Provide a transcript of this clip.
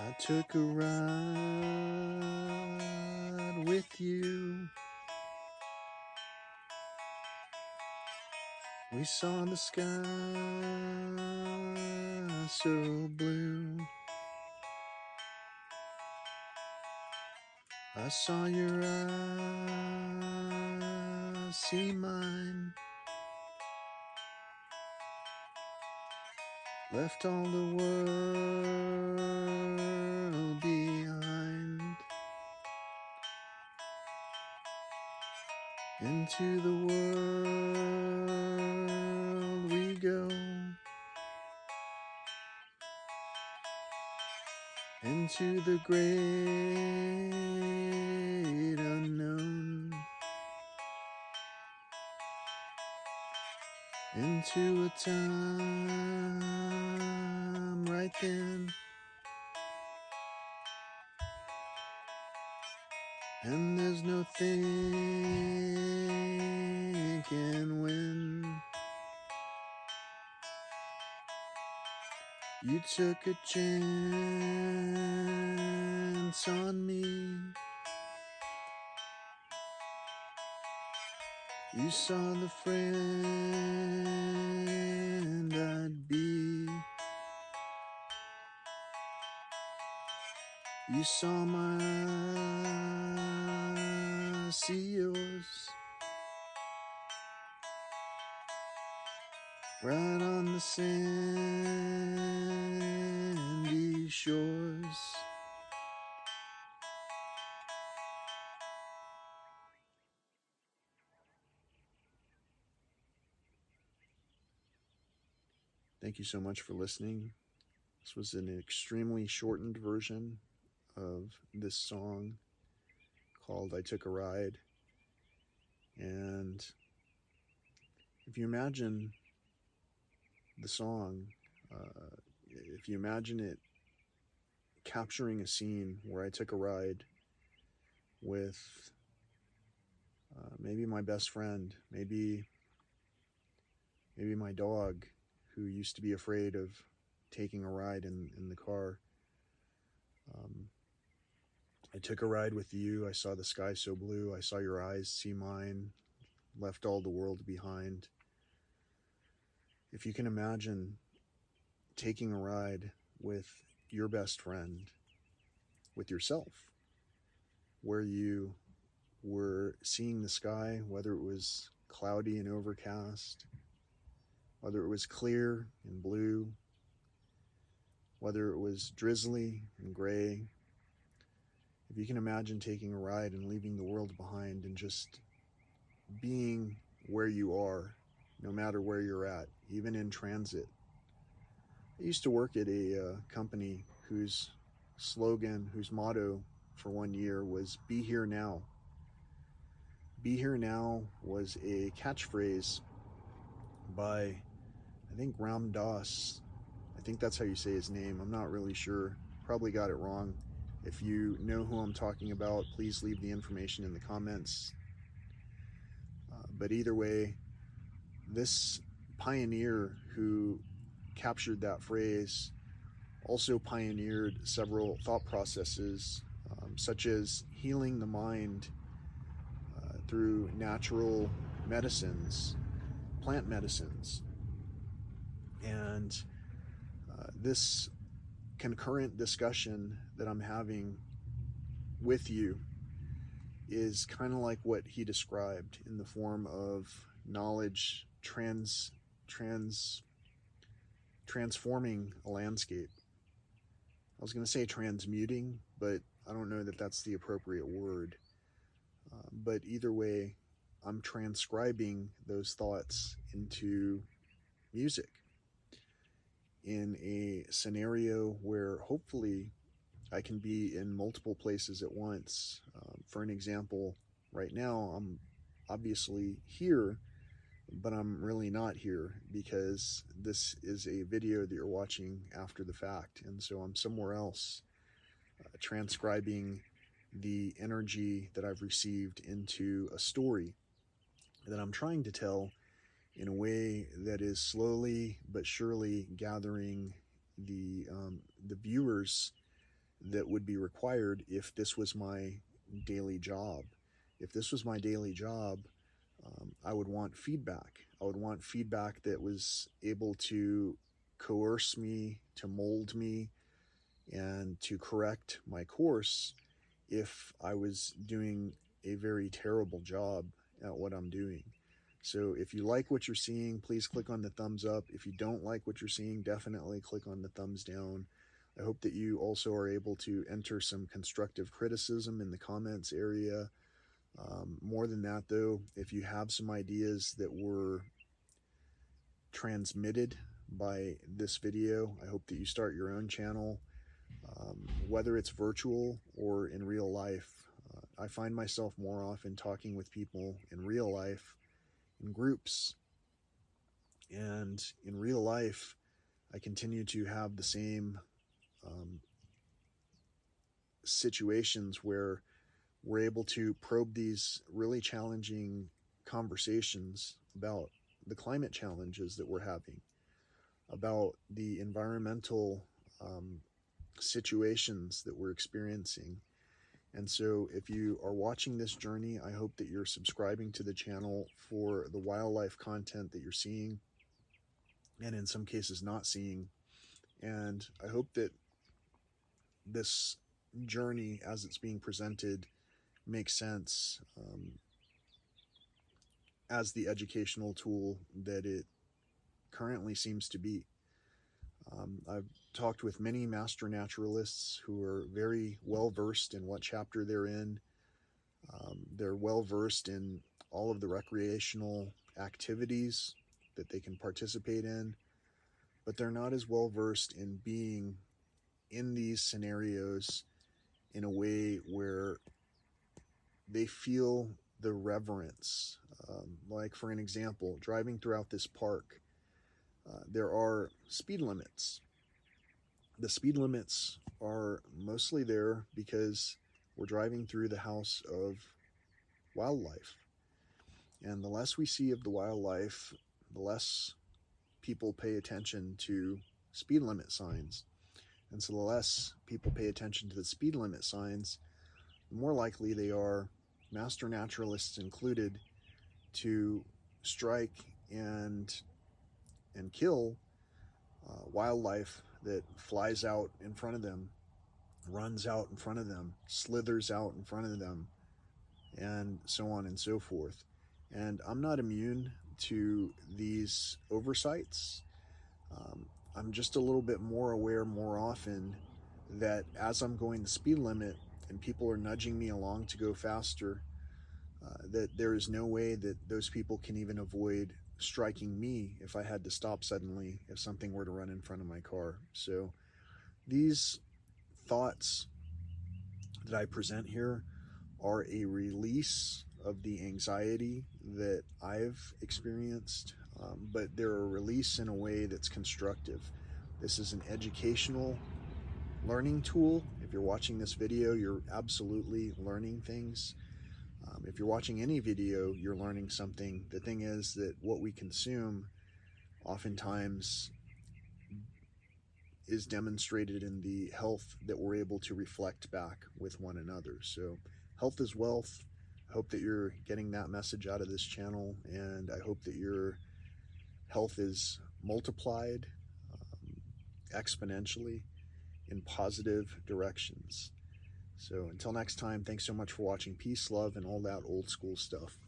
I took a ride with you. We saw the sky so blue. I saw your eyes see mine. Left all the world behind. Into the world we go. Into the great unknown. Into a time right then. And there's no thinking when. You took a chance on me. You saw the friend I'd be. You saw my eyes see yours. Right on the sandy shores. Thank you so much for listening. This was an extremely shortened version of this song called I Took a Ride. And if you imagine the song, if you imagine it capturing a scene where I took a ride with maybe my best friend, maybe my dog, who used to be afraid of taking a ride in the car. I took a ride with you. I saw the sky so blue. I saw your eyes see mine. Left all the world behind. If you can imagine taking a ride with your best friend, with yourself, where you were seeing the sky, whether it was cloudy and overcast, whether it was clear and blue, whether it was drizzly and gray. If you can imagine taking a ride and leaving the world behind and just being where you are, no matter where you're at, even in transit. I used to work at a company whose slogan, whose motto for 1 year was "Be Here Now." Be Here Now was a catchphrase by, I think, Ram Dass. I think that's how you say his name. I'm not really sure. Probably got it wrong. If you know who I'm talking about, please leave the information in the comments. But either way, this pioneer who captured that phrase also pioneered several thought processes, such as healing the mind through natural medicines, plant medicines. And this concurrent discussion that I'm having with you is kind of like what he described in the form of knowledge transforming a landscape. I was going to say transmuting, but I don't know that that's the appropriate word. But either way, I'm transcribing those thoughts into music in a scenario where hopefully I can be in multiple places at once. For an example, right now I'm obviously here, but I'm really not here because this is a video that you're watching after the fact. And so I'm somewhere else transcribing the energy that I've received into a story that I'm trying to tell in a way that is slowly but surely gathering the viewers that would be required if this was my daily job. If this was my daily job, I would want feedback. I would want feedback that was able to coerce me, to mold me, and to correct my course if I was doing a very terrible job at what I'm doing. So if you like what you're seeing, please click on the thumbs up. If you don't like what you're seeing, definitely click on the thumbs down. I hope that you also are able to enter some constructive criticism in the comments area. More than that, though, if you have some ideas that were transmitted by this video, I hope that you start your own channel, whether it's virtual or in real life. I find myself more often talking with people in real life, in groups, and in real life, I continue to have the same situations where we're able to probe these really challenging conversations about the climate challenges that we're having, about the environmental situations that we're experiencing. And so if you are watching this journey, I hope that you're subscribing to the channel for the wildlife content that you're seeing, and in some cases not seeing. And I hope that this journey, as it's being presented, makes sense as the educational tool that it currently seems to be. I've talked with many master naturalists who are very well versed in what chapter they're in. They're well versed in all of the recreational activities that they can participate in, but they're not as well versed in being in these scenarios in a way where they feel the reverence. Like, for an example, driving throughout this park, there are speed limits. The speed limits are mostly there because we're driving through the house of wildlife. And the less we see of the wildlife, the less people pay attention to speed limit signs. And so the less people pay attention to the speed limit signs, the more likely they are, master naturalists included, to strike and kill wildlife that flies out in front of them, runs out in front of them, slithers out in front of them, and so on and so forth. And I'm not immune to these oversights. I'm just a little bit more aware more often that as I'm going the speed limit and people are nudging me along to go faster, that there is no way that those people can even avoid striking me if I had to stop suddenly if something were to run in front of my car. So these thoughts that I present here are a release of the anxiety that I've experienced, but they're a release in a way that's constructive. This is an educational learning tool. If you're watching this video, you're absolutely learning things. If you're watching any video, you're learning something. The thing is that what we consume oftentimes is demonstrated in the health that we're able to reflect back with one another. So health is wealth. I hope that you're getting that message out of this channel, and I hope that your health is multiplied exponentially in positive directions. So until next time, thanks so much for watching. Peace, love, and all that old school stuff.